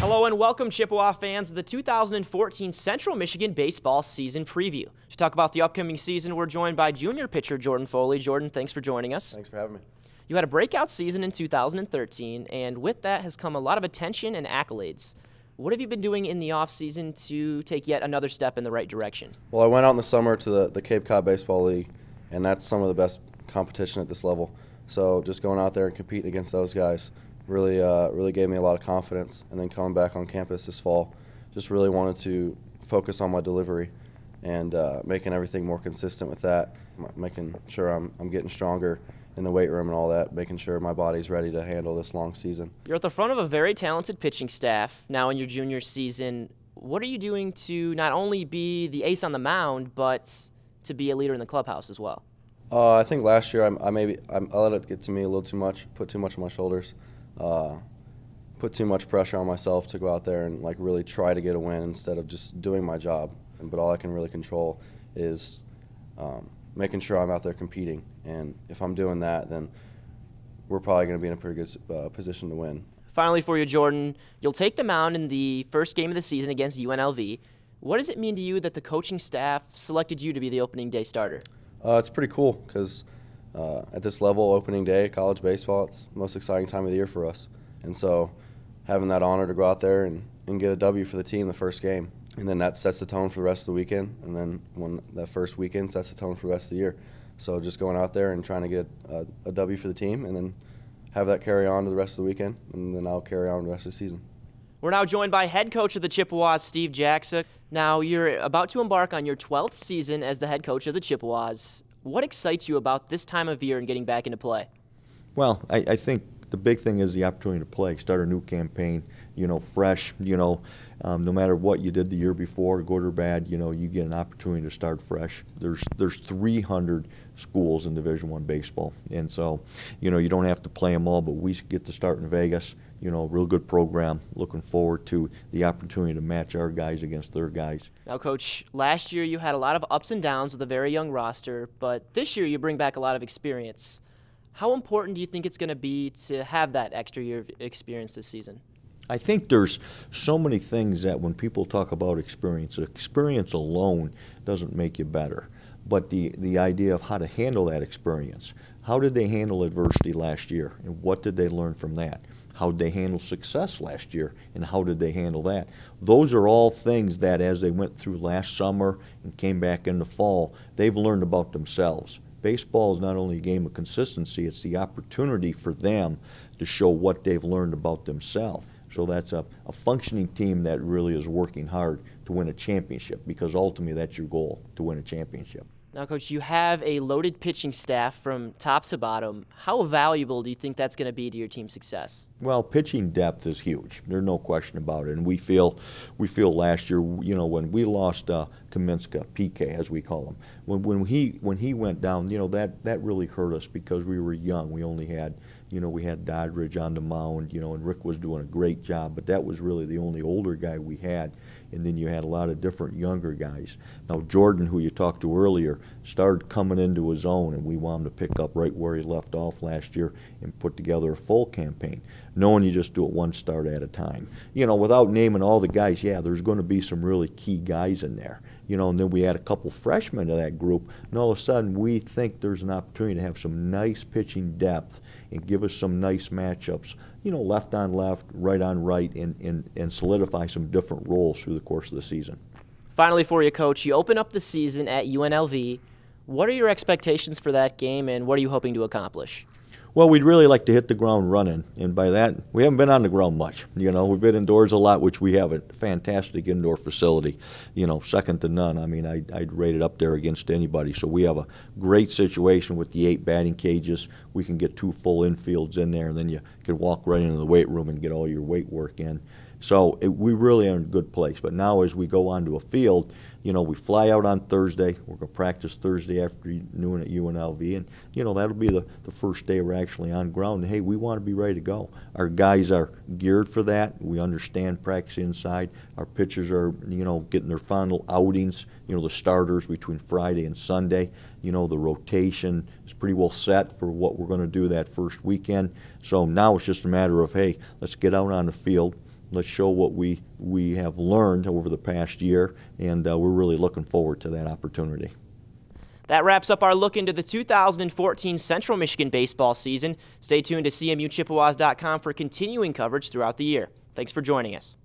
Hello and welcome, Chippewa fans, to the 2014 Central Michigan Baseball Season Preview. To talk about the upcoming season, we're joined by junior pitcher Jordan Foley. Jordan, thanks for joining us. Thanks for having me. You had a breakout season in 2013, and with that has come a lot of attention and accolades. What have you been doing in the offseason to take yet another step in the right direction? Well, I went out in the summer to the Cape Cod Baseball League, and that's some of the best competition at this level. So just going out there and competing against those guys really gave me a lot of confidence. And then coming back on campus this fall, just really wanted to focus on my delivery and making everything more consistent with that, making sure I'm getting stronger in the weight room and all that, making sure my body's ready to handle this long season. You're at the front of a very talented pitching staff now in your junior season. What are you doing to not only be the ace on the mound, but to be a leader in the clubhouse as well? I think last year I let it get to me a little too much, put too much on my shoulders, put too much pressure on myself to go out there and really try to get a win instead of just doing my job. But all I can really control is making sure I'm out there competing. And if I'm doing that, then we're probably going to be in a pretty good position to win. Finally for you, Jordan, you'll take the mound in the first game of the season against UNLV. What does it mean to you that the coaching staff selected you to be the opening day starter? It's pretty cool because at this level, opening day, college baseball, it's the most exciting time of the year for us. And so having that honor to go out there and get a W for the team the first game. And then that sets the tone for the rest of the weekend. And then when that first weekend sets the tone for the rest of the year. So just going out there and trying to get a W for the team and then have that carry on to the rest of the weekend. And then I'll carry on the rest of the season. We're now joined by head coach of the Chippewas, Steve Jaksa. Now, you're about to embark on your 12th season as the head coach of the Chippewas. What excites you about this time of year and getting back into play? Well, I think the big thing is the opportunity to play, start a new campaign, fresh, no matter what you did the year before, good or bad, you get an opportunity to start fresh. There's 300 schools in Division I baseball, and so, you don't have to play them all, but we get to start in Vegas, real good program. Looking forward to the opportunity to match our guys against their guys. Now, Coach, last year you had a lot of ups and downs with a very young roster, but this year you bring back a lot of experience. How important do you think it's going to be to have that extra year of experience this season? I think there's so many things that when people talk about experience alone doesn't make you better. But the idea of how to handle that experience. How did they handle adversity last year, and what did they learn from that? How did they handle success last year, and how did they handle that? Those are all things that as they went through last summer and came back in the fall, they've learned about themselves. Baseball is not only a game of consistency, it's the opportunity for them to show what they've learned about themselves. So that's a functioning team that really is working hard to win a championship, because ultimately that's your goal, to win a championship. Now, Coach, you have a loaded pitching staff from top to bottom. How valuable do you think that's going to be to your team's success? Well, pitching depth is huge. There's no question about it. And we feel last year, when we lost Kaminska, PK as we call him, when he went down, that really hurt us because we were young. We only had, we had Doddridge on the mound, and Rick was doing a great job, but that was really the only older guy we had. And then you had a lot of different younger guys. Now, Jordan, who you talked to earlier, started coming into his own, and we want him to pick up right where he left off last year and put together a full campaign, knowing you just do it one start at a time. Without naming all the guys, yeah, there's going to be some really key guys in there. And then we had a couple freshmen to that group, and all of a sudden we think there's an opportunity to have some nice pitching depth and give us some nice matchups, left on left, right on right, and solidify some different roles through the course of the season. Finally for you, Coach, you open up the season at UNLV. What are your expectations for that game, and what are you hoping to accomplish? Well, we'd really like to hit the ground running, and by that, we haven't been on the ground much. We've been indoors a lot, which we have a fantastic indoor facility, second to none. I mean, I'd rate it up there against anybody. So we have a great situation with the 8 batting cages. We can get 2 full infields in there, and then you can walk right into the weight room and get all your weight work in. So we really are in a good place. But now as we go onto a field, we fly out on Thursday. We're going to practice Thursday afternoon at UNLV. And, that'll be the first day we're actually on ground. And, hey, we want to be ready to go. Our guys are geared for that. We understand practice inside. Our pitchers are, getting their final outings, the starters between Friday and Sunday. The rotation is pretty well set for what we're going to do that first weekend. So now it's just a matter of, hey, let's get out on the field, Let's show what we have learned over the past year, and we're really looking forward to that opportunity. That wraps up our look into the 2014 Central Michigan baseball season. Stay tuned to CMUChippewas.com for continuing coverage throughout the year. Thanks for joining us.